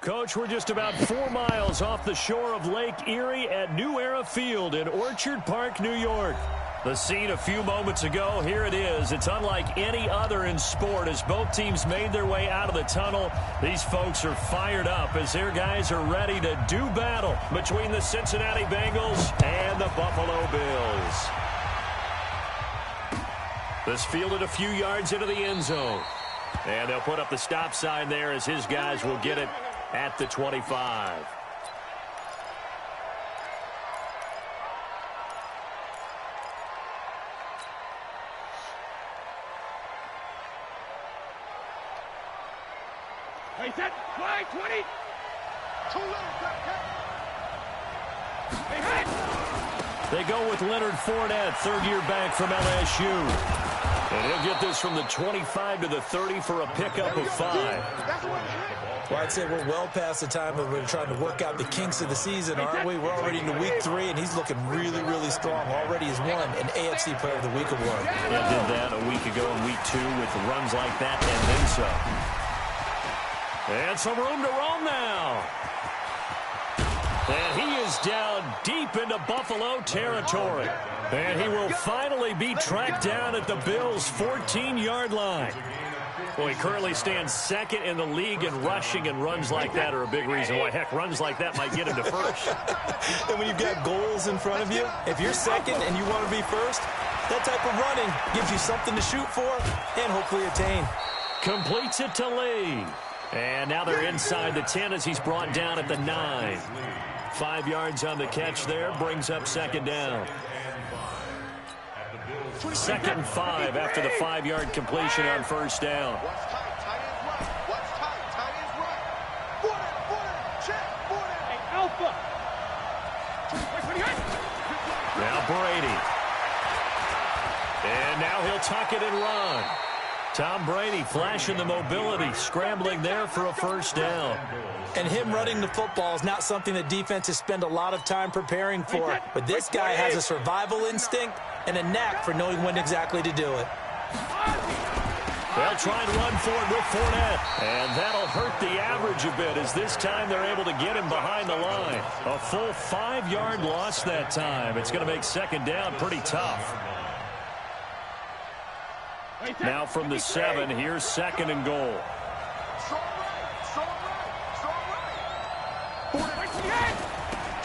Coach, we're just about 4 miles off the shore of Lake Erie at New Era Field in Orchard Park, New York. The scene a few moments ago, here it is. It's unlike any other in sport as both teams made their way out of the tunnel. These folks are fired up as their guys are ready to do battle between the Cincinnati Bengals and the Buffalo Bills. This fielded a few yards into the end zone. And they'll put up the stop sign there as his guys will get it at the 25. Hey, set, fly, 20. They go with Leonard Fournette, third-year back from LSU. And he'll get this from the 25 to the 30 for a pickup of 5. Well, I'd say we're well past the time that we're trying to work out the kinks of the season, aren't we? We're already into week 3, and he's looking really, really strong. Already has won an AFC Player of the Week award. Yeah, did that a week ago in week 2 with runs like that and then some. And some room to roam now. And he is down deep into Buffalo territory. And he will finally be tracked down at the Bills' 14-yard line. Well, he currently stands second in the league in rushing, and runs like that are a big reason why. Heck, runs like that might get him to first. And when you've got goals in front of you, if you're second and you want to be first, that type of running gives you something to shoot for and hopefully attain. Completes it to Lee. And now they're inside the 10 as he's brought down at the 9. 5 yards on the catch there, brings up second down. 2nd and 5 after the 5-yard completion on first down. Now Brady. And now he'll tuck it and run. Tom Brady flashing the mobility, scrambling there for a first down. And him running the football is not something that defenses spend a lot of time preparing for. But this guy has a survival instinct and a knack for knowing when exactly to do it. They'll try and run for it with Fournette. And that'll hurt the average a bit as this time they're able to get him behind the line. A full 5-yard loss that time. It's going to make second down pretty tough. Now from the 7, here's 2nd and goal.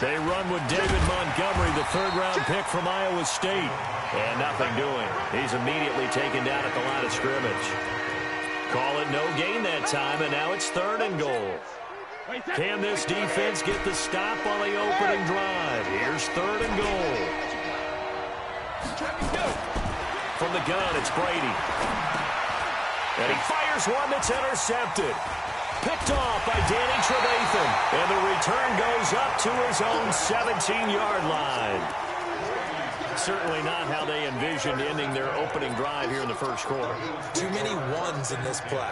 They run with David Montgomery, the 3rd-round pick from Iowa State. And nothing doing. He's immediately taken down at the line of scrimmage. Call it no gain that time, and now it's 3rd and goal. Can this defense get the stop on the opening drive? Here's 3rd and goal. From the gun, it's Brady. And he fires one that's intercepted. Picked off by Danny Trevathan. And the return goes up to his own 17-yard line. Certainly not how they envisioned ending their opening drive here in the first quarter. Too many ones in this play.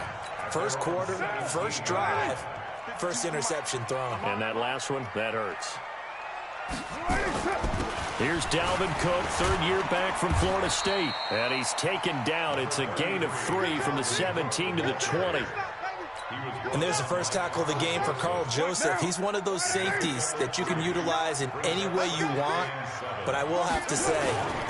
First quarter, first drive, first interception thrown. And that last one, that hurts. Here's Dalvin Cook, 3rd-year back from Florida State. And he's taken down. It's a gain of 3 from the 17 to the 20. And there's the first tackle of the game for Carl Joseph. He's one of those safeties that you can utilize in any way you want. But I will have to say,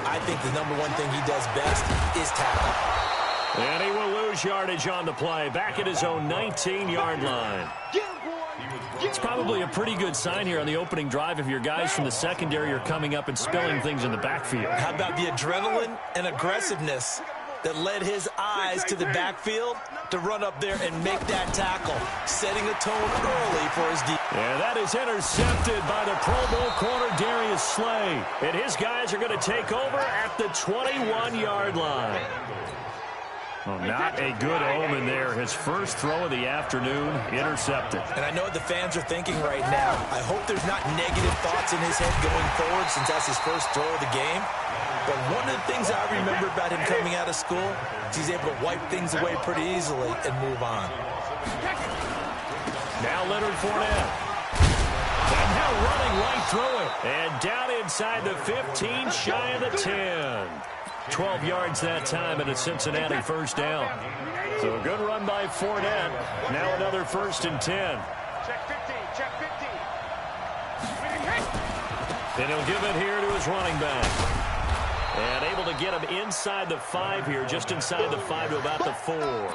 I think the number one thing he does best is tackle. And he will lose yardage on the play. Back at his own 19-yard line. It's probably a pretty good sign here on the opening drive if your guys from the secondary are coming up and spilling things in the backfield. How about the adrenaline and aggressiveness that led his eyes to the backfield to run up there and make that tackle, setting a tone early for his defense. And that is intercepted by the Pro Bowl corner Darius Slay. And his guys are going to take over at the 21-yard line. Oh, not a good omen there. His first throw of the afternoon, intercepted. And I know what the fans are thinking right now. I hope there's not negative thoughts in his head going forward since that's his first throw of the game. But one of the things I remember about him coming out of school is he's able to wipe things away pretty easily and move on. Now Leonard Fournette. And now running right through it. And down inside the 15, shy of the 10. 12 yards that time and a Cincinnati first down. So a good run by Fournette. Now another 1st and 10. And he'll give it here to his running back. And able to get him inside the 5 here, just inside the 5 to about the 4.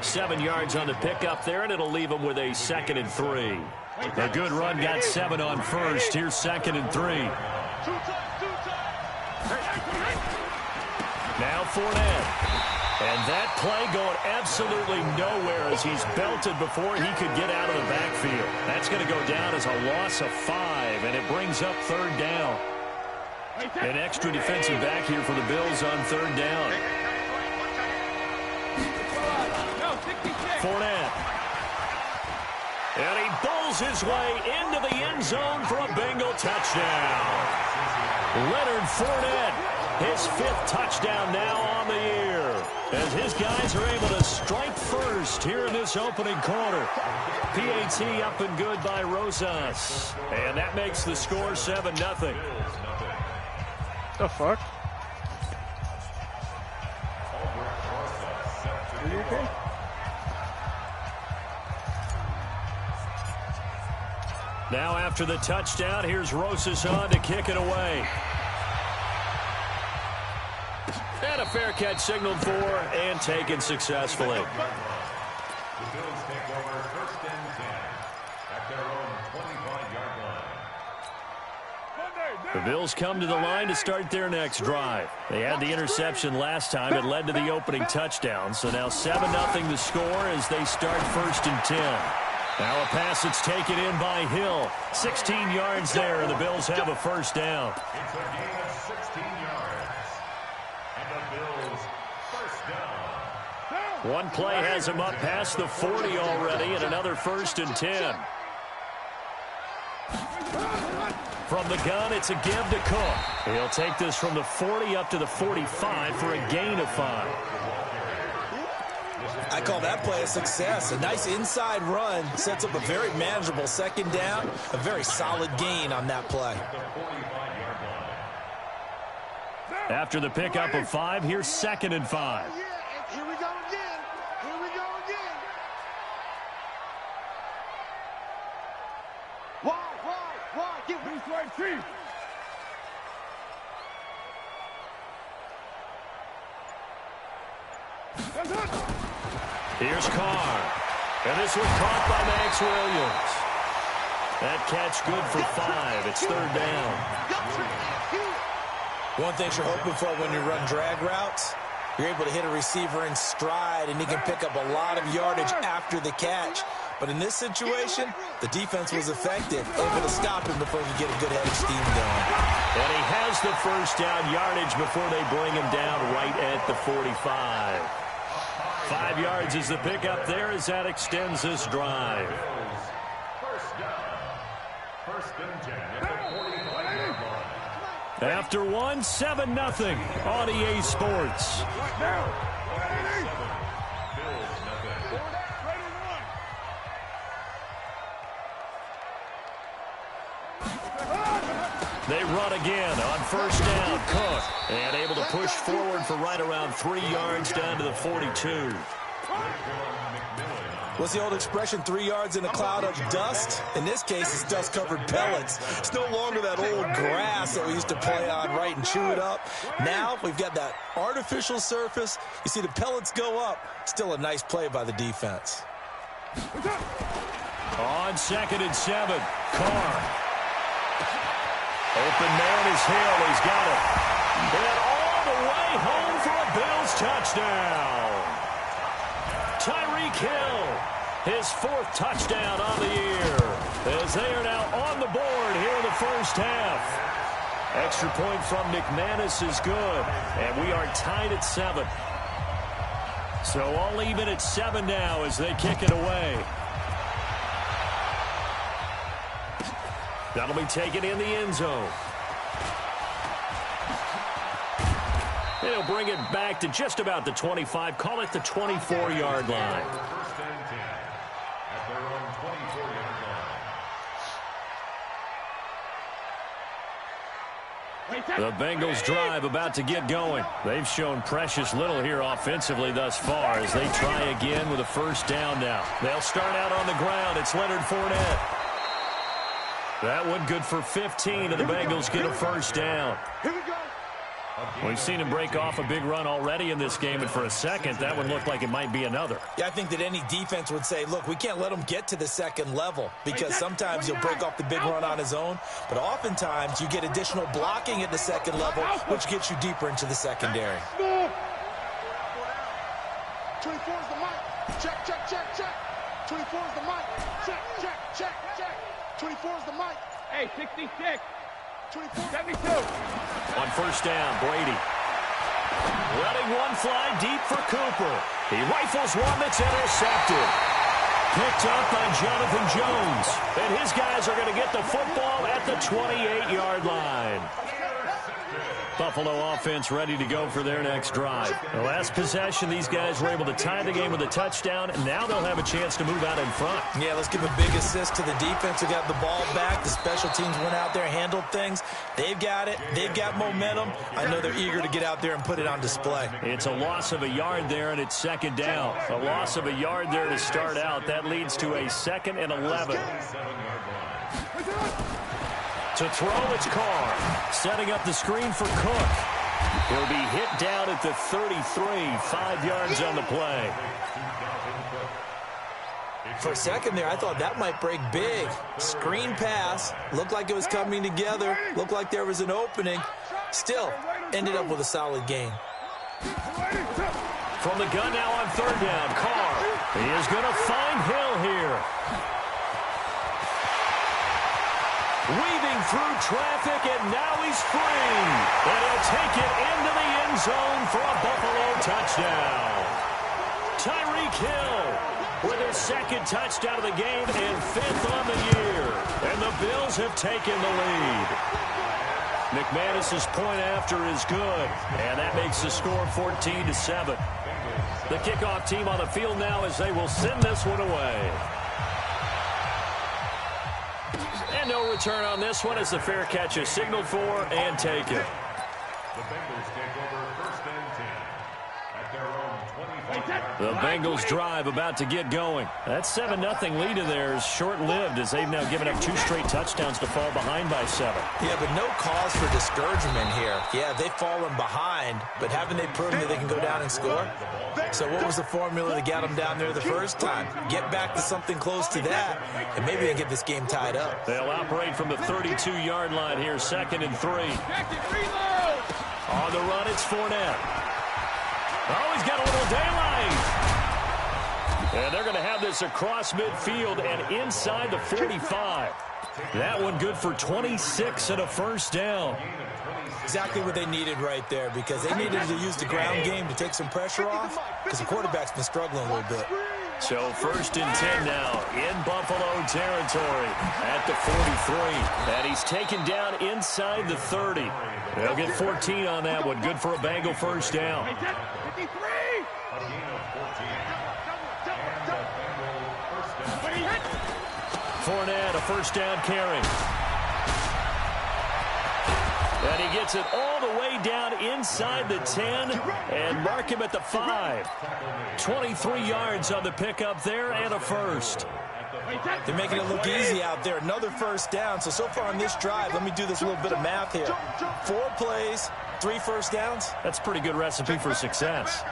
7 yards on the pickup there, and it'll leave him with a 2nd and 3. A good run got 7 on first. Here's 2nd and 3. Now Fournette. And that play going absolutely nowhere as he's belted before he could get out of the backfield. That's going to go down as a loss of 5, and it brings up 3rd down. An extra defensive back here for the Bills on 3rd down. Fournette. And he bowls his way into the end zone for a Bengal touchdown. Leonard Fournette, his 5th touchdown now on the year, as his guys are able to strike first here in this opening quarter. PAT up and good by Rosas. And that makes the score 7-0. The fuck? Are you okay? Now after the touchdown, here's Rosas on to kick it away. And a fair catch signaled for and taken successfully. The Bills take over 1st and 10 at their own 25-yard line. The Bills come to the line to start their next drive. They had the interception last time. It led to the opening touchdown. So now 7-0 the score as they start 1st and 10. Now a pass that's taken in by Hill. 16 yards there, and the Bills have a 1st down. It's a gain of 16 yards. And the Bills 1st down. One play has him up past the 40 already, and another 1st and 10. From the gun, it's a give to Cook. He'll take this from the 40 up to the 45 for a gain of 5. I call that play a success. A nice inside run sets up a very manageable 2nd down. A very solid gain on that play. After the pickup of 5, here's 2nd and 5. Here we go again. Here we go again. Wide. Get this way, Chief. Here's Carr. And this one caught by Max Williams. That catch good for 5. It's 3rd down. One thing you're hoping for when you run drag routes, you're able to hit a receiver in stride, and he can pick up a lot of yardage after the catch. But in this situation, the defense was effective, able to stop him before he could get a good head of steam going. And he has the 1st down yardage before they bring him down right at the 45. 5 yards is the pickup there as that extends this drive. 1st down. 1st and 10 at the 45-yard line. After 1, 7-0 on EA Sports. They run again on 1st down. Cook, and able to push forward for right around 3 yards down to the 42. What's the old expression, 3 yards in a cloud of dust? In this case, it's dust-covered pellets. It's no longer that old grass that we used to play on, right, and chew it up. Now we've got that artificial surface. You see the pellets go up. Still a nice play by the defense. On 2nd and 7, Carr. Open man is Hill. He's got it. And all the way home for a Bills touchdown. Tyreek Hill, his 4th touchdown on the year, as they are now on the board here in the 1st half. Extra point from McManus is good, and we are tied at 7. So all even at 7 now as they kick it away. That'll be taken in the end zone. They'll bring it back to just about the 25. Call it the 24-yard line. 1st and 10 at their own 24-yard line. The Bengals drive about to get going. They've shown precious little here offensively thus far as they try again with a 1st down now. They'll start out on the ground. It's Leonard Fournette. That one good for 15, and the Bengals get a first down. Here we go. We've seen him break off a big run already in this game, and for a second, that one looked like it might be another. Yeah, I think that any defense would say, look, we can't let him get to the second level because sometimes he'll break off the big run on his own, but oftentimes you get additional blocking at the second level, which gets you deeper into the secondary. 24 is the mic. Check, check, check, check. 24 is the mic. Check, check, check, check. 24 is the mic. Hey, 66. 24. 72. On first down, Brady. Letting one fly deep for Cooper. He rifles one that's intercepted. Picked up by Jonathan Jones. And his guys are going to get the football at the 28-yard line. Buffalo offense ready to go for their next drive. The last possession, these guys were able to tie the game with a touchdown, and now they'll have a chance to move out in front. Yeah, let's give a big assist to the defense who got the ball back. The special teams went out there, handled things. They've got it. They've got momentum. I know they're eager to get out there and put it on display. It's a loss of a yard there, and it's second down. A loss of a yard there to start out. That leads to a 2nd and 11. To throw, it's Carr. Setting up the screen for Cook. He'll be hit down at the 33, 5 yards on the play. For a second there, I thought that might break big. Screen pass. Looked like it was coming together. Looked like there was an opening. Still, ended up with a solid gain. From the gun now on third down, Carr. He is going to find Hill here. Weaving through traffic, and now he's free. And he'll take it into the end zone for a Buffalo touchdown. Tyreek Hill with his 2nd touchdown of the game and 5th on the year. And the Bills have taken the lead. McManus's point after is good, and that makes the score 14-7. The kickoff team on the field now as they will send this one away. And no return on this one as the fair catch is signaled for and taken. The Bengals take over 1st and 10 at their own 25-yard line. The Bengals drive about to get going. That 7-0 lead of theirs short-lived as they've now given up 2 straight touchdowns to fall behind by 7. Yeah, but no cause for discouragement here. Yeah, they've fallen behind, but haven't they proven that they can go down and score? So what was the formula to get them down there the first time? Get back to something close to that, and maybe they get this game tied up. They'll operate from the 32-yard line here, 2nd and 3. On the run, it's Fournette. Oh, he's got a little daylight. And they're going to have this across midfield and inside the 45. That one good for 26 and a first down. Exactly what they needed right there because they needed to use the ground game to take some pressure off because the quarterback's been struggling a little bit. So 1st and 10 now in Buffalo territory at the 43. And he's taken down inside the 30. They'll get 14 on that one. Good for a Bengal first down. 53. Fournette, a first down carry. And he gets it all the way down inside the 10 and mark him at the 5. 23 yards on the pickup there and a first. They're making it look easy out there. Another first down. So far on this drive, let me do this little bit of math here. 4 plays, 3 first downs. That's a pretty good recipe for success.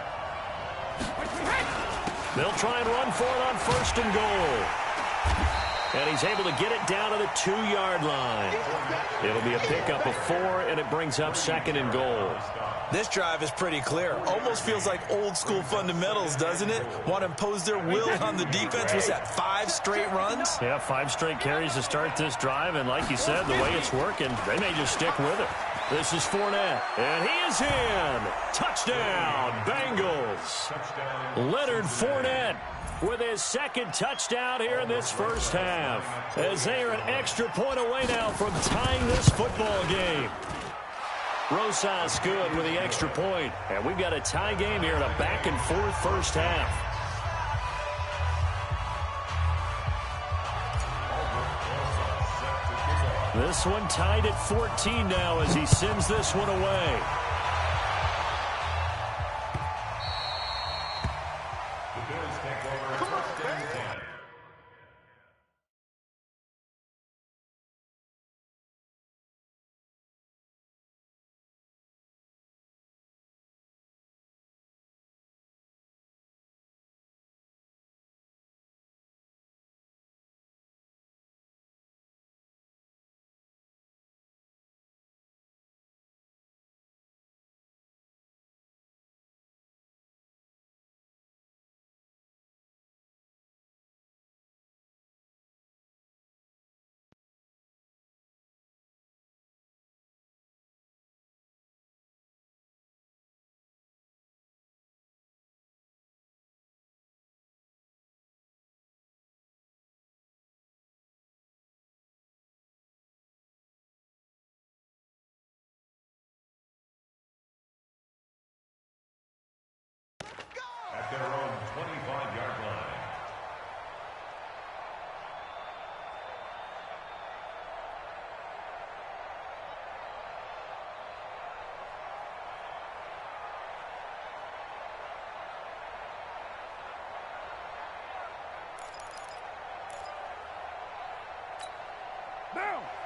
They'll try and run for it on 1st and goal. And he's able to get it down to the 2-yard line. It'll be a pickup of 4, and it brings up 2nd and goal. This drive is pretty clear. Almost feels like old school fundamentals, doesn't it? Want to impose their will on the defense. Was that 5 straight runs? Yeah, 5 straight carries to start this drive, and like you said, the way it's working, they may just stick with it. This is Fournette, and he is in. Touchdown, Bengals. Leonard Fournette with his 2nd touchdown here in this first half, as they are an extra point away now from tying this football game. Rosas good with the extra point, and we've got a tie game here in a back-and-forth first half. This one tied at 14 now as he sends this one away.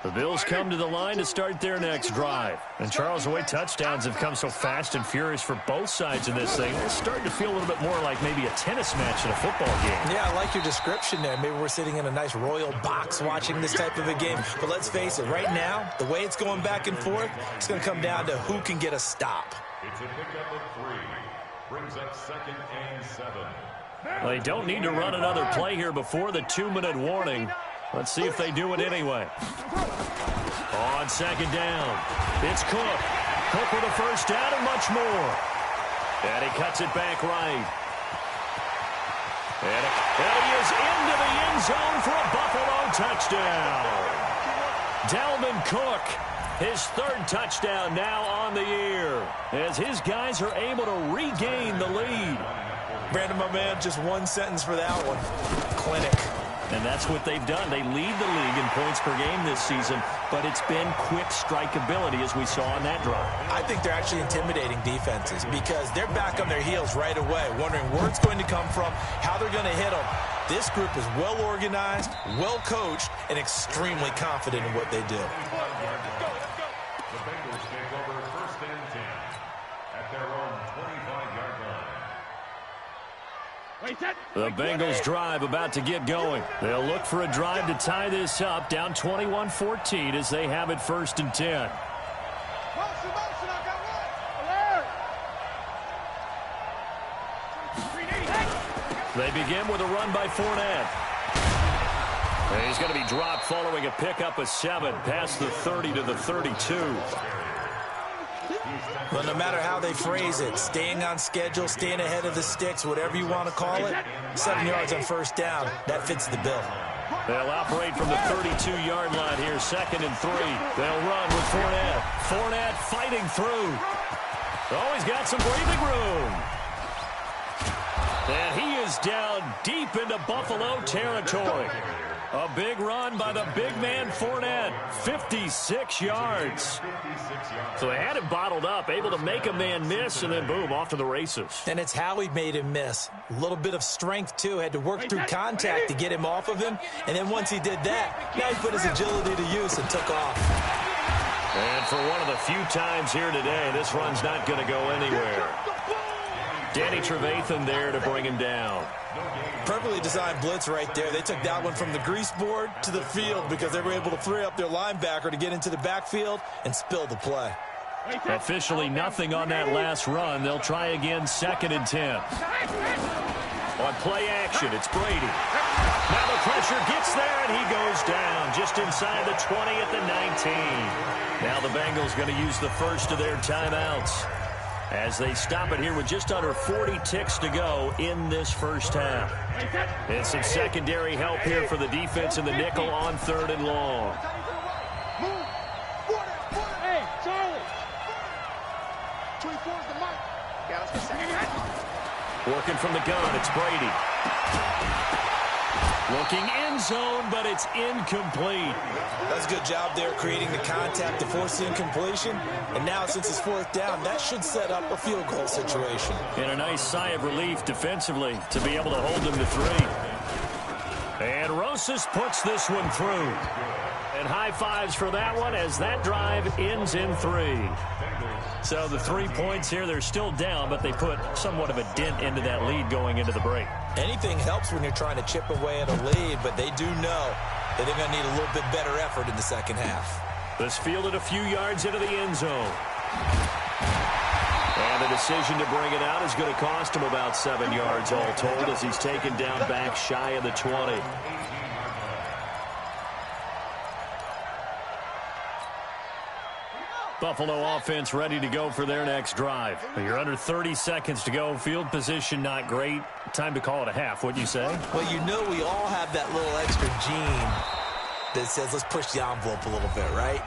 The Bills come to the line to start their next drive. And, Charles, the way touchdowns have come so fast and furious for both sides in this thing, it's starting to feel a little bit more like maybe a tennis match in a football game. Yeah, I like your description there. Maybe we're sitting in a nice royal box watching this type of a game. But let's face it, right now, the way it's going back and forth, it's going to come down to who can get a stop. It's a pickup of 3. Brings up 2nd and 7. They don't need to run another play here before the 2-minute warning. Let's see if they do it anyway. On 2nd down, it's Cook. Cook with a first down and much more. And he cuts it back right. And he is into the end zone for a Buffalo touchdown. Dalvin Cook, his 3rd touchdown now on the year, as his guys are able to regain the lead. Brandon, my man, just one sentence for that one. Clinic. And that's what they've done. They lead the league in points per game this season, but it's been quick strikeability as we saw on that drive. I think they're actually intimidating defenses because they're back on their heels right away, wondering where it's going to come from, how they're going to hit them. This group is well organized, well coached, and extremely confident in what they do. The Bengals take over 1st and 10 at their own 25-yard line. The Bengals drive about to get going. They'll look for a drive to tie this up, down 21-14 as they have it 1st and 10. They begin with a run by Fournette. He's going to be dropped following a pickup of 7 past the 30 to the 32. Well, no matter how they phrase it, staying on schedule, staying ahead of the sticks, whatever you want to call it, 7 yards on 1st down, that fits the bill. They'll operate from the 32-yard line here, 2nd and 3. They'll run with Fournette. Fournette fighting through. Oh, he's got some breathing room. And he is down deep into Buffalo territory. A big run by the big man Fournette, 56 yards. So they had him bottled up, able to make a man miss, and then boom, off to the races. And it's how he made him miss. A little bit of strength, too. Had to work through contact to get him off of him. And then once he did that, now he put his agility to use and took off. And for one of the few times here today, this run's not going to go anywhere. Danny Trevathan there to bring him down. Perfectly designed blitz right there. They took that one from the grease board to the field because they were able to free up their linebacker to get into the backfield and spill the play. Officially nothing on that last run. They'll try again, 2nd and 10. On play action, it's Brady. Now the pressure gets there, and he goes down just inside the 20 at the 19. Now the Bengals going to use the first of their timeouts as they stop it here with just under 40 ticks to go in this first half. And some secondary help here for the defense in the nickel on 3rd and long. Hey, Charlie. 24 is the mic. Working from the gun, it's Brady. Looking end zone, but it's incomplete. That's a good job there, creating the contact to force the incompletion. And now, since it's 4th down, that should set up a field goal situation. And a nice sigh of relief defensively to be able to hold them to 3. And Rosas puts this one through. And high fives for that one as that drive ends in 3. So the 3 points here, they're still down, but they put somewhat of a dent into that lead going into the break. Anything helps when you're trying to chip away at a lead, but they do know that they're going to need a little bit better effort in the second half. This fielded a few yards into the end zone. And the decision to bring it out is going to cost him about 7 yards all told as he's taken down back shy of the 20. Buffalo offense ready to go for their next drive. You're under 30 seconds to go. Field position not great. Time to call it a half, wouldn't you say? Well, you know we all have that little extra gene that says let's push the envelope a little bit, right?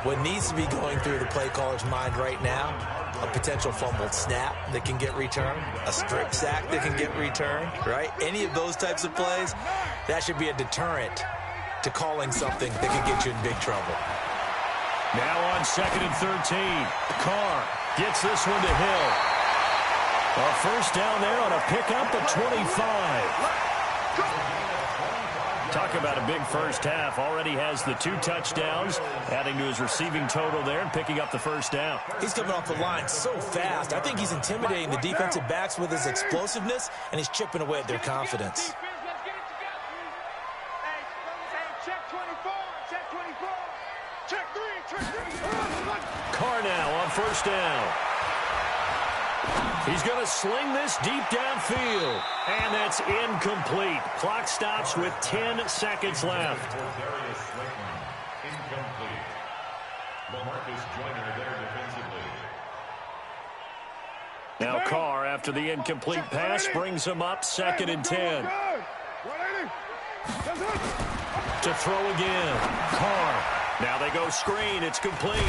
What needs to be going through the play caller's mind right now, a potential fumbled snap that can get returned, a strip sack that can get returned, right? Any of those types of plays, that should be a deterrent to calling something that could get you in big trouble. Now on 2nd and 13. Carr gets this one to Hill. A first down there on a pickup of 25. Talk about a big first half. Already has the 2 touchdowns, adding to his receiving total there and picking up the first down. He's coming off the line so fast. I think he's intimidating the defensive backs with his explosiveness, and he's chipping away at their confidence. Carr now on first down. He's going to sling this deep downfield. And that's incomplete. Clock stops with 10 seconds left. Now Carr, after the incomplete pass, brings him up 2nd and 10. To throw again. Carr. Now they go screen. It's complete.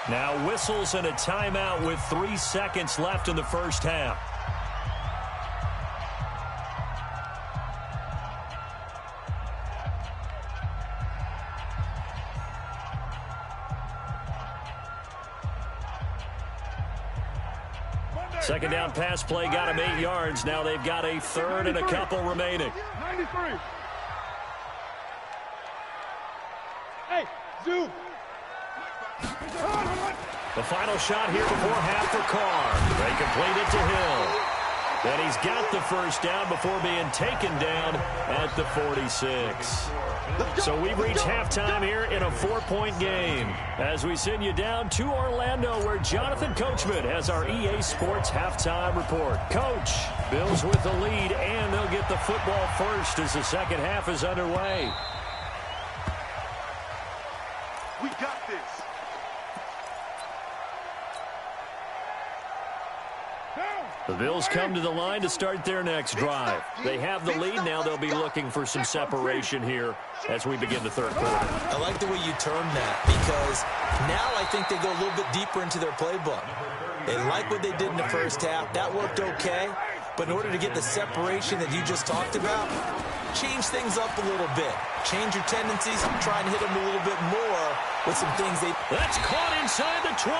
Now whistles and a timeout with 3 seconds left in the first half. Second down pass play got him 8 yards. Now they've got a 3rd and a couple remaining. 93. Hey, Zoo. The final shot here before half for Carr. They complete it to Hill. And he's got the first down before being taken down at the 46. So we've reached halftime here in a 4-point game. As we send you down to Orlando, where Jonathan Coachman has our EA Sports halftime report. Coach, Bills with the lead, and they'll get the football first as the second half is underway. We got this. The Bills come to the line to start their next drive. They have the lead. Now they'll be looking for some separation here as we begin the third quarter. I like the way you termed that, because now I think they go a little bit deeper into their playbook. They like what they did in the first half. That worked okay. But in order to get the separation that you just talked about, change things up a little bit. Change your tendencies, try and hit them a little bit more with some things they... That's caught inside the 20.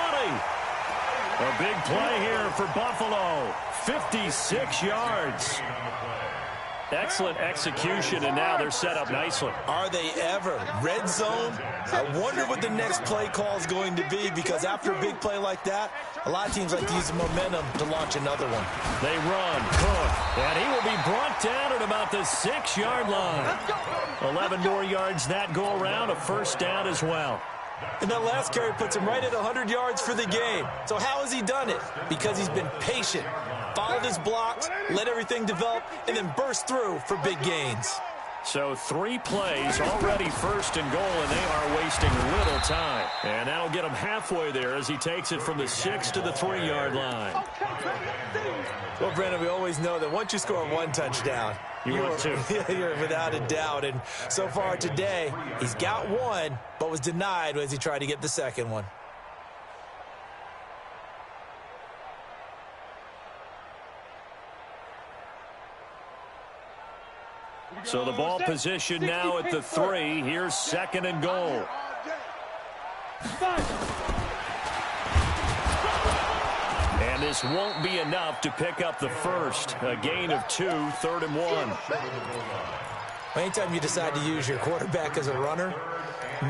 A big play here for Buffalo. 56 yards. Excellent execution, and now they're set up nicely. Are they ever? Red zone? I wonder what the next play call is going to be, because after a big play like that, a lot of teams like to use the momentum to launch another one. They run. Cook. And he will be brought down at about the 6-yard line. 11 more yards that go around. A first down as well. And that last carry puts him right at 100 yards for the game. So how has he done it? Because he's been patient, followed his blocks, let everything develop, and then burst through for big gains. So 3 plays, already first and goal, and they are wasting little time. And that'll get him halfway there as he takes it from the 6 to the 3-yard line. Well, Brandon, we always know that once you score 1 touchdown, you're without a doubt. And so far today, he's got 1, but was denied as he tried to get the second one. So the ball position now at the 3. Here's 2nd and goal. And this won't be enough to pick up the first. A gain of 2, 3rd and 1. Anytime you decide to use your quarterback as a runner,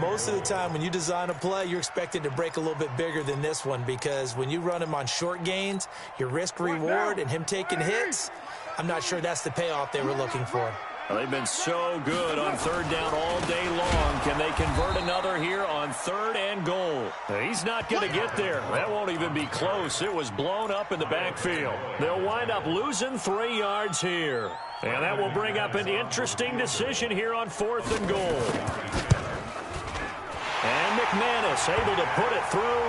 most of the time when you design a play, you're expected to break a little bit bigger than this one, because when you run him on short gains, your risk-reward and him taking hits, I'm not sure that's the payoff they were looking for. Well, they've been so good on 3rd down all day long. Can they convert another here on 3rd and goal? He's not going to get there. That won't even be close. It was blown up in the backfield. They'll wind up losing 3 yards here. And that will bring up an interesting decision here on 4th and goal. And McManus able to put it through.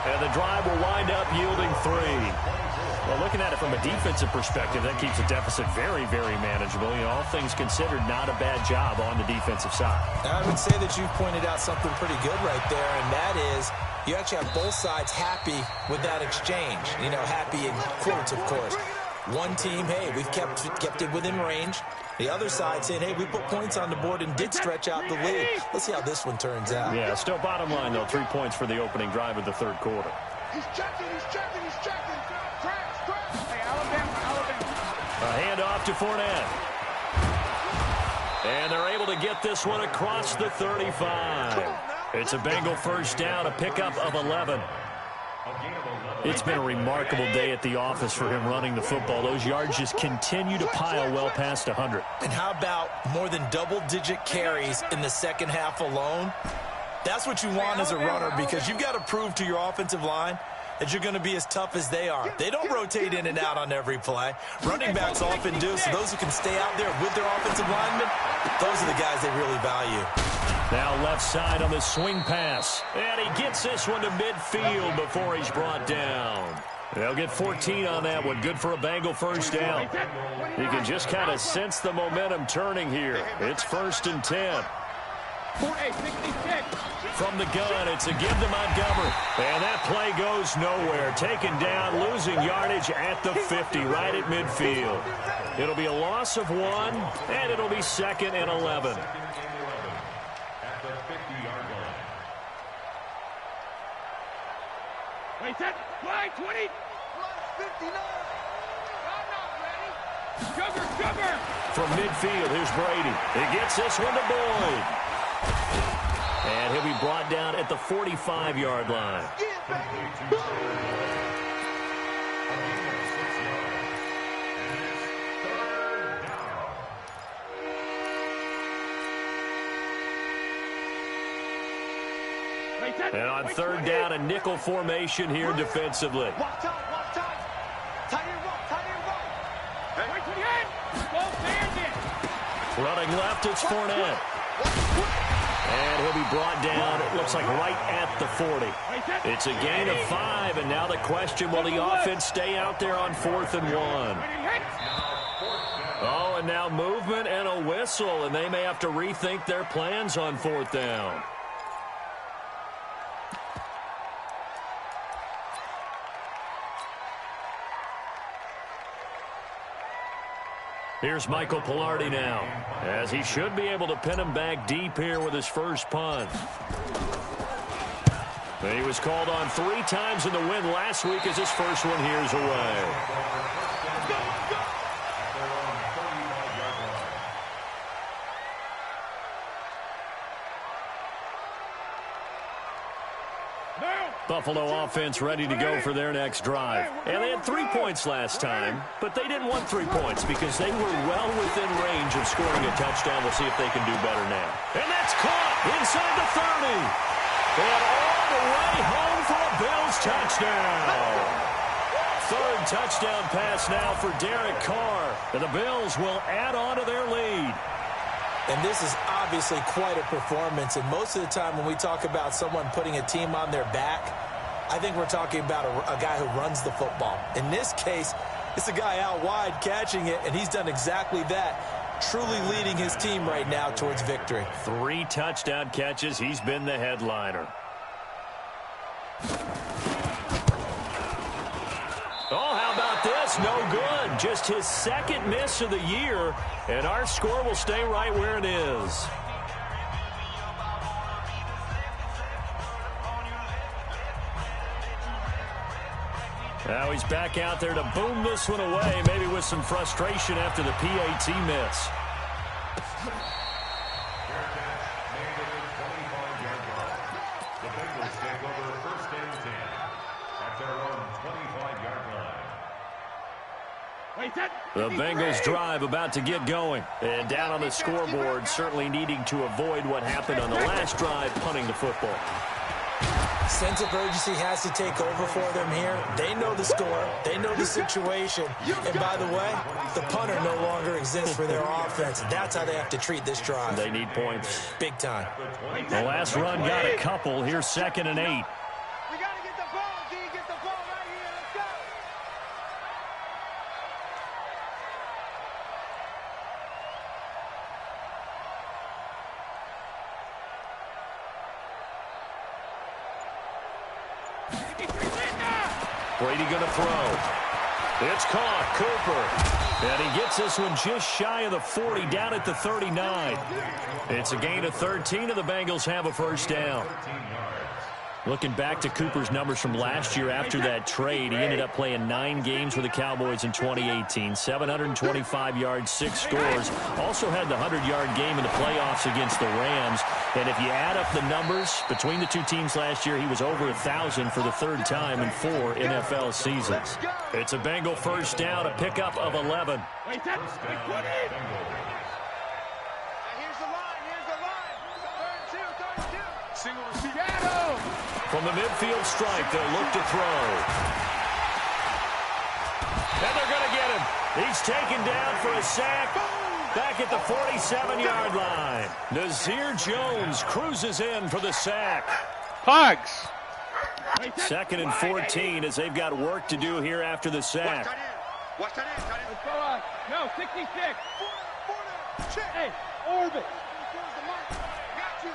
And the drive will wind up yielding 3. Well, looking at it from a defensive perspective, that keeps the deficit very, very manageable. You know, all things considered, not a bad job on the defensive side. I would say that you've pointed out something pretty good right there, and that is you actually have both sides happy with that exchange. You know, happy in quotes, of course. One team, hey, we've kept it within range. The other side saying, hey, we put points on the board and did stretch out the lead. Let's see how this one turns out. Yeah, still bottom line, though, 3 points for the opening drive of the 3rd quarter. He's checking, he's checking, he's checking. handoff to Fournette. And they're able to get this one across the 35. It's a Bengal first down, a pickup of 11. It's been a remarkable day at the office for him running the football. Those yards just continue to pile well past 100. And how about more than double-digit carries in the second half alone? That's what you want as a runner, because you've got to prove to your offensive line that you're going to be as tough as they are. They don't rotate in and out on every play. Running backs often do, so those who can stay out there with their offensive linemen, those are the guys they really value. Now left side on the swing pass. And he gets this one to midfield before he's brought down. They'll get 14 on that one. Good for a Bengal first down. You can just kind of sense the momentum turning here. It's 1st and 10. From the gun, it's a give to Montgomery. And that play goes nowhere. Taken down, losing yardage at the 50, right at midfield. It'll be a loss of 1, and it'll be 2nd and 11. At the 50-yard line. Wait, set, fly, 20. 59. I'm not ready. Cover. From midfield, here's Brady. He gets this one to Boyd. And he'll be brought down at the 45-yard line. And on 3rd down, a nickel formation here defensively. Watch out. Tight end right. Wait to the end. Go bandit. Running left, it's Fournette. And he'll be brought down, it looks like right at the 40. It's a gain of 5, and now the question, will the offense stay out there on 4th and 1? Oh, and now movement and a whistle, and they may have to rethink their plans on 4th down. Here's Michael Pilardi now, as he should be able to pin him back deep here with his first punt. He was called on 3 times in the win last week as his first one here's away. Buffalo offense ready to go for their next drive. And they had 3 points last time, but they didn't want 3 points because they were well within range of scoring a touchdown. We'll see if they can do better now. And that's caught inside the 30. And all the way home for a Bills touchdown. 3rd touchdown pass now for Derek Carr. And the Bills will add on to their lead. And this is obviously quite a performance. And most of the time when we talk about someone putting a team on their back, I think we're talking about a guy who runs the football. In this case, it's a guy out wide catching it, and he's done exactly that, truly leading his team right now towards victory. 3 touchdown catches. He's been the headliner. Oh, how about this? No good. Just his 2nd miss of the year, and our score will stay right where it is. Now he's back out there to boom this one away, maybe with some frustration after the PAT miss. The Bengals take over 1st and 10 at their own 25-yard line. The Bengals drive about to get going. And down on the scoreboard, certainly needing to avoid what happened on the last drive, punting the football. Sense of urgency has to take over for them here. They know the score. They know the situation. And by the way, the punter no longer exists for their offense. That's how they have to treat this drive. They need points. Big time. The last run got a couple. Here's 2nd and 8. We got to get the ball, D. Get the ball right here. Let's go. Brady going to throw. It's caught. Cooper. And he gets this one just shy of the 40, down at the 39. It's a gain of 13, and the Bengals have a first down. Looking back to Cooper's numbers from last year after that trade, he ended up playing 9 games for the Cowboys in 2018. 725 yards, 6 scores. Also had the 100-yard game in the playoffs against the Rams. And if you add up the numbers between the two teams last year, he was over 1,000 for the 3rd time in 4 NFL seasons. It's a Bengal first down, a pickup of 11. From the midfield stripe, they'll look to throw. And they're going to get him. He's taken down for a sack back at the 47-yard line. Nazir Jones cruises in for the sack. Pugs. 2nd and 14 as they've got work to do here after the sack. Watch that in. Let's go. No, 66. Hey, orbit. I got you,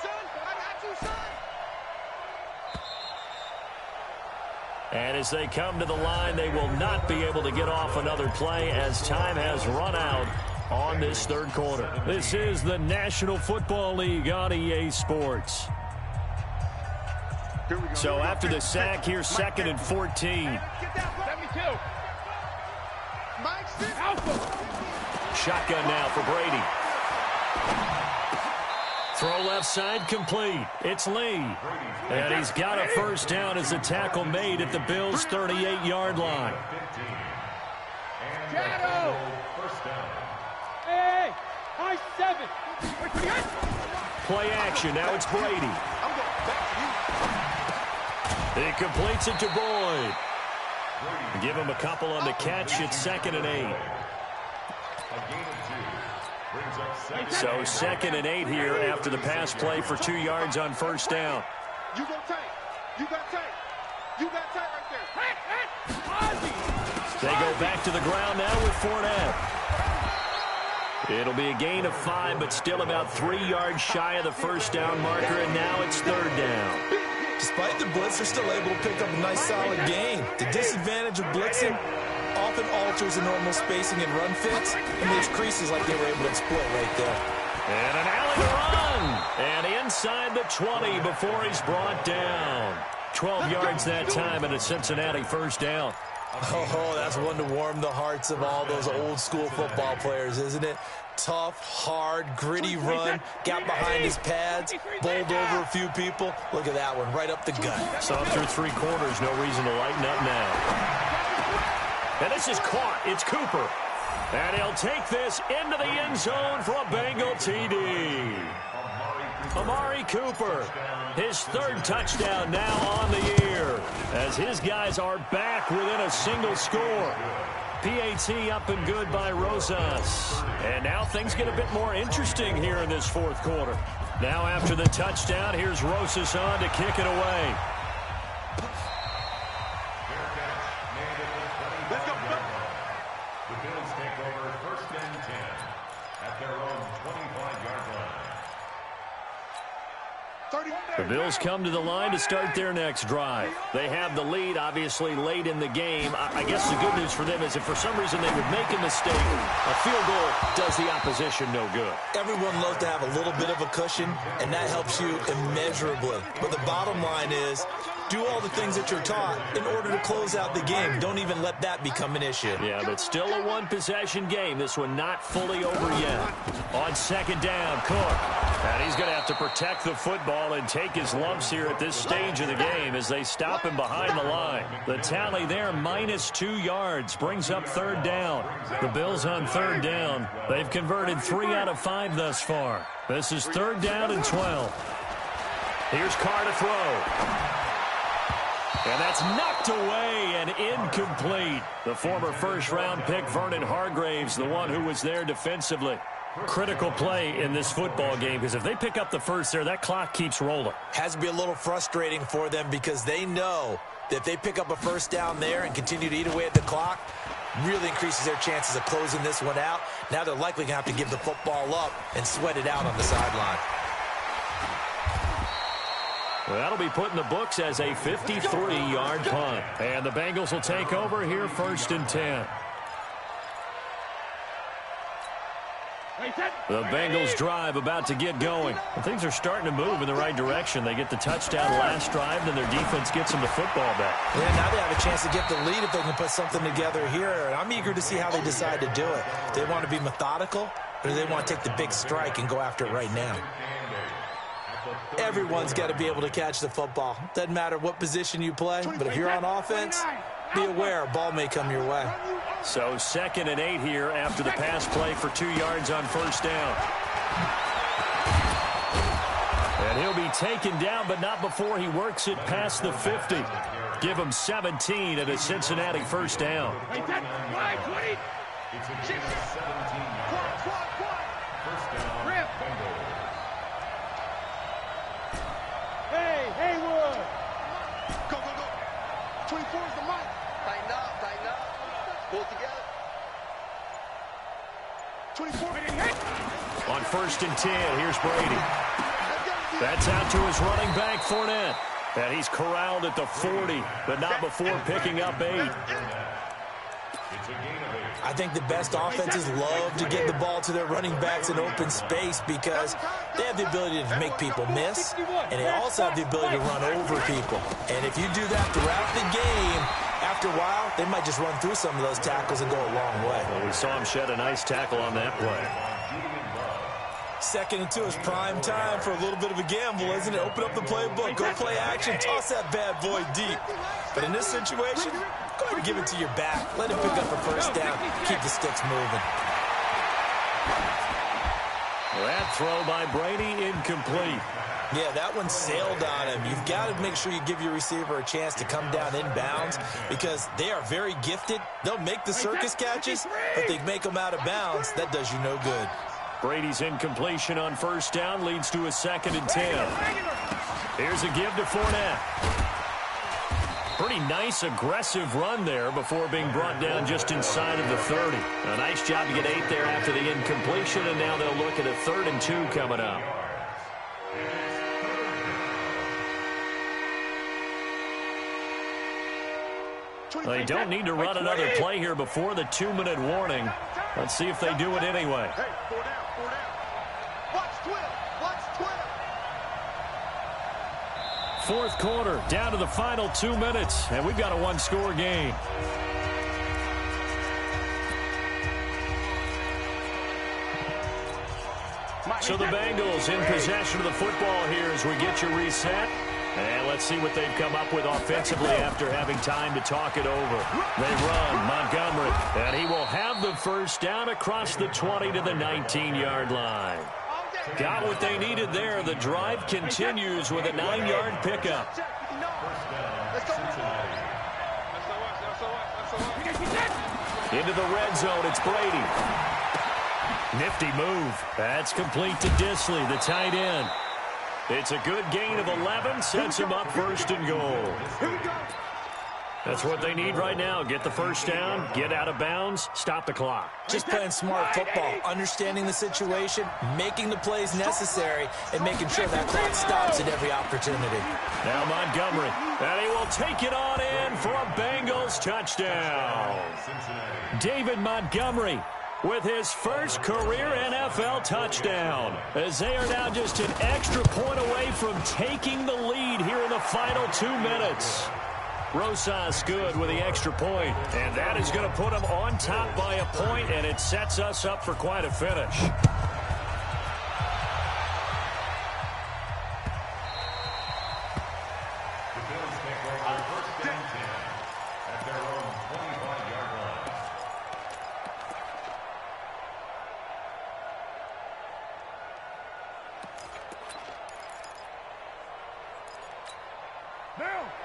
son. I got you, son. And as they come to the line, they will not be able to get off another play as time has run out on this 3rd quarter. This is the National Football League on EA Sports. So after the sack, here's 2nd and 14. 72. Shotgun now for Brady. Throw left side complete. It's Lee. And he's got a first down as the tackle made at the Bills' 38-yard line. Shadow. Hey, high 7. Play action. Now it's Brady. He completes it to Boyd. Give him a couple on the catch. It's 2nd and 8. So 2nd and 8 here after the pass play for 2 yards on first down. You got tight. You got tight. You got tight right there. They go back to the ground now with Fournette. It'll be a gain of 5, but still about 3 yards shy of the first down marker, and now it's 3rd down. Despite the blitz, they're still able to pick up a nice, solid gain. The disadvantage of blitzing often alters the normal spacing and run fits and leaves creases like they were able to exploit right there. And an alley run. And inside the 20 before he's brought down. 12 yards that time and a Cincinnati first down. Oh, that's one to warm the hearts of all those old-school football players, isn't it? Tough, hard, gritty run, got behind his pads, bowled over a few people. Look at that one, right up the gut. So through 3 quarters, no reason to lighten up now. And this is caught. It's Cooper. And he'll take this into the end zone for a Bengal TD. Amari Cooper, his 3rd touchdown now on the year, as his guys are back within a single score. PAT up and good by Rosas. And now things get a bit more interesting here in this 4th quarter. Now after the touchdown, here's Rosas on to kick it away. Let's go. The Bills take over 1st and 10 at their own 25-yard line. The Bills come to the line to start their next drive. They have the lead, obviously, late in the game. I guess the good news for them is if for some reason they would make a mistake, a field goal does the opposition no good. Everyone loves to have a little bit of a cushion, and that helps you immeasurably. But the bottom line is, do all the things that you're taught in order to close out the game. Don't even let that become an issue. Yeah, but still a one-possession game. This one not fully over yet. On 2nd down, Cook. And he's going to have to protect the football and take his lumps here at this stage of the game as they stop him behind the line. The tally there, -2 yards, brings up 3rd down. The Bills on 3rd down. They've converted 3 out of 5 thus far. This is 3rd down and 12. Here's Carr to throw. And that's knocked away and incomplete. The former first-round pick, Vernon Hargraves, the one who was there defensively. Critical play in this football game, because if they pick up the first there, that clock keeps rolling. Has to be a little frustrating for them because they know that if they pick up a first down there and continue to eat away at the clock, really increases their chances of closing this one out. Now they're likely going to have to give the football up and sweat it out on the sideline. Well, that'll be put in the books as a 53-yard punt. And the Bengals will take over here 1st and 10. The Bengals drive about to get going. And things are starting to move in the right direction. They get the touchdown last drive, then their defense gets them the football back. Yeah, now they have a chance to get the lead if they can put something together here. And I'm eager to see how they decide to do it. Do they want to be methodical, or do they want to take the big strike and go after it right now? Everyone's got to be able to catch the football. Doesn't matter what position you play, but if you're on offense, be aware a ball may come your way. So 2nd and 8 here after the pass play for 2 yards on first down. And he'll be taken down, but not before he works it past the 50. Give him 17 at a Cincinnati first down. It's a 17-yard. First down, Bengals. Hey, Haywood! Go, go, go. 24 is the mic. Tighten up, tighten up. Pull together. 24. On 1st and 10, here's Brady. That's out to his running back, Fournette. And he's corralled at the 40, but not before picking up 8. I think the best offenses love to get the ball to their running backs in open space because they have the ability to make people miss, and they also have the ability to run over people. And if you do that throughout the game, after a while, they might just run through some of those tackles and go a long way. Well, we saw him shed a nice tackle on that play. 2nd and 2 is prime time for a little bit of a gamble, isn't it? Open up the playbook, go play action, toss that bad boy deep. But in this situation, go ahead and give it to your back. Let him pick up a first down. Keep the sticks moving. That throw by Brady incomplete. Yeah, that one sailed on him. You've got to make sure you give your receiver a chance to come down inbounds because they are very gifted. They'll make the circus catches, but they make them out of bounds. That does you no good. Brady's incompletion on first down leads to a 2nd and 10. Here's a give to Fournette. Pretty nice, aggressive run there before being brought down just inside of the 30. A nice job to get 8 there after the incompletion, and now they'll look at a 3rd and 2 coming up. They don't need to run another play here before the 2-minute warning. Let's see if they do it anyway. Hey, 4 down, 4 down. Watch Twitter, watch Twitter. 4th quarter, down to the final 2 minutes, and we've got a 1-score game. So the Bengals in possession of the football here as we get you reset. And let's see what they've come up with offensively after having time to talk it over. They run Montgomery, and he will have the first down across the 20 to the 19-yard line. Got what they needed there. The drive continues with a 9-yard pickup. Into the red zone, it's Brady. Nifty move. That's complete to Disley, the tight end. It's a good gain of 11, sets him up 1st and goal. That's what they need right now. Get the first down, get out of bounds, stop the clock. Just playing smart football, understanding the situation, making the plays necessary, and making sure that clock stops at every opportunity. Now Montgomery, and he will take it on in for a Bengals touchdown. David Montgomery with his first career NFL touchdown, as they are now just an extra point away from taking the lead here in the final 2 minutes. Rosas good with the extra point, and that is going to put them on top by a point, and it sets us up for quite a finish.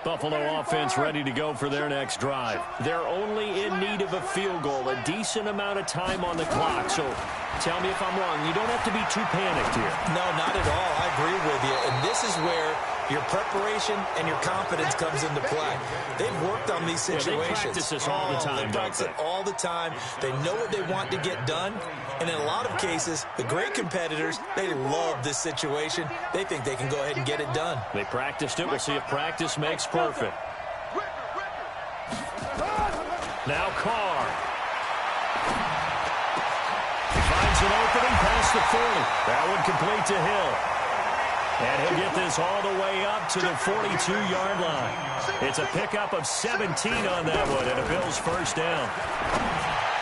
Buffalo offense ready to go for their next drive. They're only in need of a field goal, a decent amount of time on the clock. So tell me if I'm wrong. You don't have to be too panicked here. No, not at all. I agree with you. And this is where your preparation and your confidence comes into play. They've worked on these situations. They practice this all the time, They practice it all the time. They know what they want to get done. And in a lot of cases, the great competitors, they love this situation. They think they can go ahead and get it done. They practiced it. We'll see if practice makes perfect. Now Carr. Finds a an opening past the 40. That one complete to Hill. And he'll get this all the way up to the 42-yard line. It's a pickup of 17 on that one, and a Bills first down.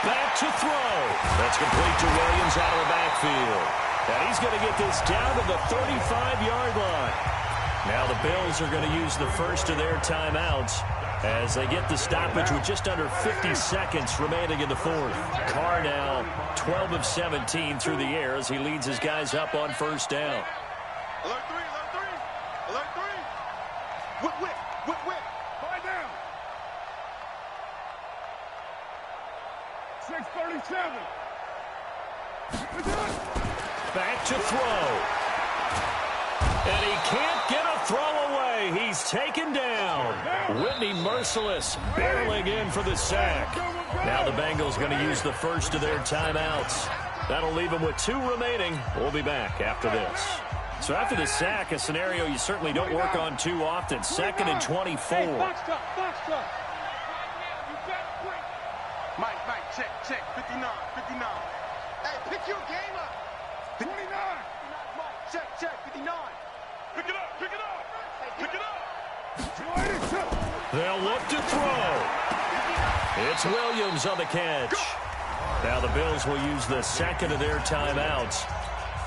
Back to throw. That's complete to Williams out of the backfield. And he's going to get this down to the 35-yard line. Now the Bills are going to use the first of their timeouts as they get the stoppage with just under 50 seconds remaining in the fourth. Carr now 12 of 17 through the air as he leads his guys up on first down. Alert 3, alert 3, alert 3. Whip. Find down. 637. Back to throw. And he can't get a throw away. He's taken down. Whitney Merciless barreling in for the sack. Now the Bengals going to use the first of their timeouts. That'll leave them with 2 remaining. We'll be back after this. So after the sack, a scenario you certainly don't work on too often. 2nd and 24. Hey, box top. Mike, check. 59. Hey, pick your game up. 29. Check, 59. Pick it up. They'll look to throw. It's Williams on the catch. Now the Bills will use the second of their timeouts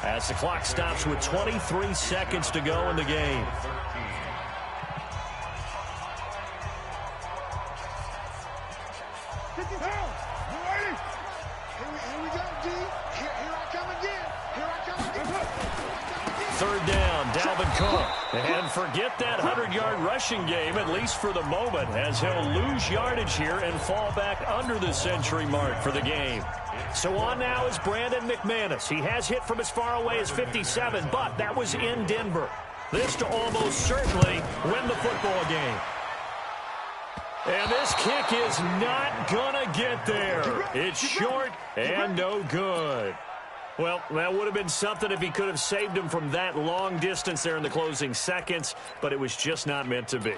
as the clock stops with 23 seconds to go in the game. Here we go, D. Here I come again. Third down, Dalvin Cook. And forget that 100-yard rushing game, at least for the moment, as he'll lose yardage here and fall back under the century mark for the game. So on now is Brandon McManus. He has hit from as far away as 57, but that was in Denver. This to almost certainly win the football game. And this kick is not gonna get there. It's short and no good. Well, that would have been something if he could have saved him from that long distance there in the closing seconds, but it was just not meant to be.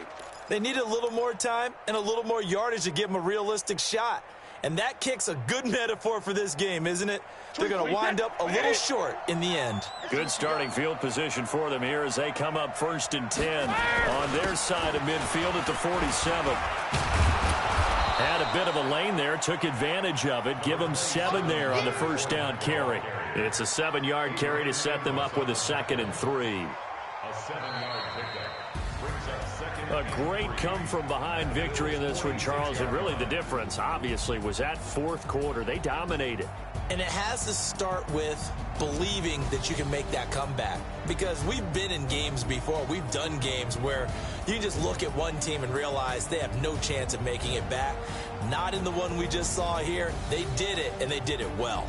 They need a little more time and a little more yardage to give him a realistic shot. And that kick's a good metaphor for this game, isn't it? They're going to wind up a little short in the end. Good starting field position for them here as they come up 1st and 10 on their side of midfield at the 47. Had a bit of a lane there, took advantage of it. Give them 7 there on the first down carry. It's a 7-yard carry to set them up with a 2nd and 3. A 7-yard pickup brings up 2nd. A great come-from-behind victory in this one, Charles. And really the difference, obviously, was that fourth quarter. They dominated. And it has to start with believing that you can make that comeback. Because we've been in games before. We've done games where you just look at one team and realize they have no chance of making it back. Not in the one we just saw here. They did it, and they did it well.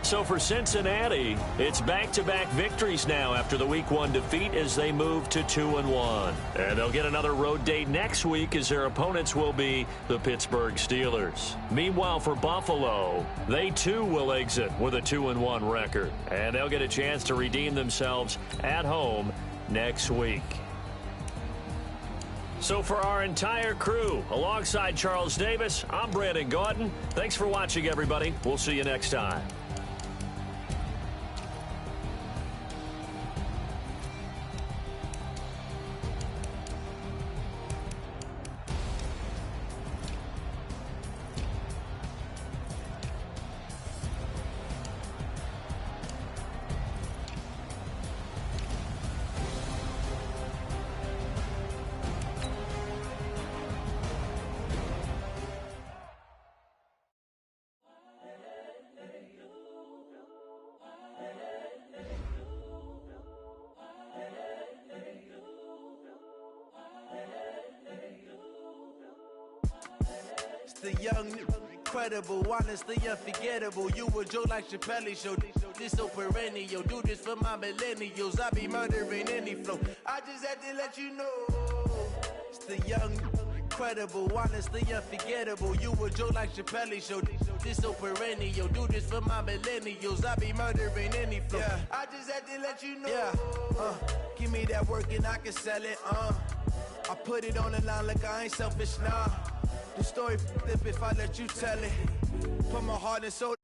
So for Cincinnati, it's back-to-back victories now after the Week 1 defeat as they move to 2-1. And they'll get another road date next week as their opponents will be the Pittsburgh Steelers. Meanwhile, for Buffalo, they too will exit with a 2-1 record. And they'll get a chance to redeem themselves at home next week. So for our entire crew, alongside Charles Davis, I'm Brandon Gaudin. Thanks for watching, everybody. We'll see you next time. The young, incredible, honestly unforgettable. You a joke like Chappelle Show. This so perennial. Do this for my millennials. I be murdering any flow. I just had to let you know. It's the young, incredible, honestly unforgettable. You a joke like Chappelle Show. This so perennial. Do this for my millennials. I be murdering any flow. Yeah. I just had to let you know. Yeah. Give me that work and I can sell it. I put it on the line like I ain't selfish, nah. The story flip if I let you tell it. Put my heart and soul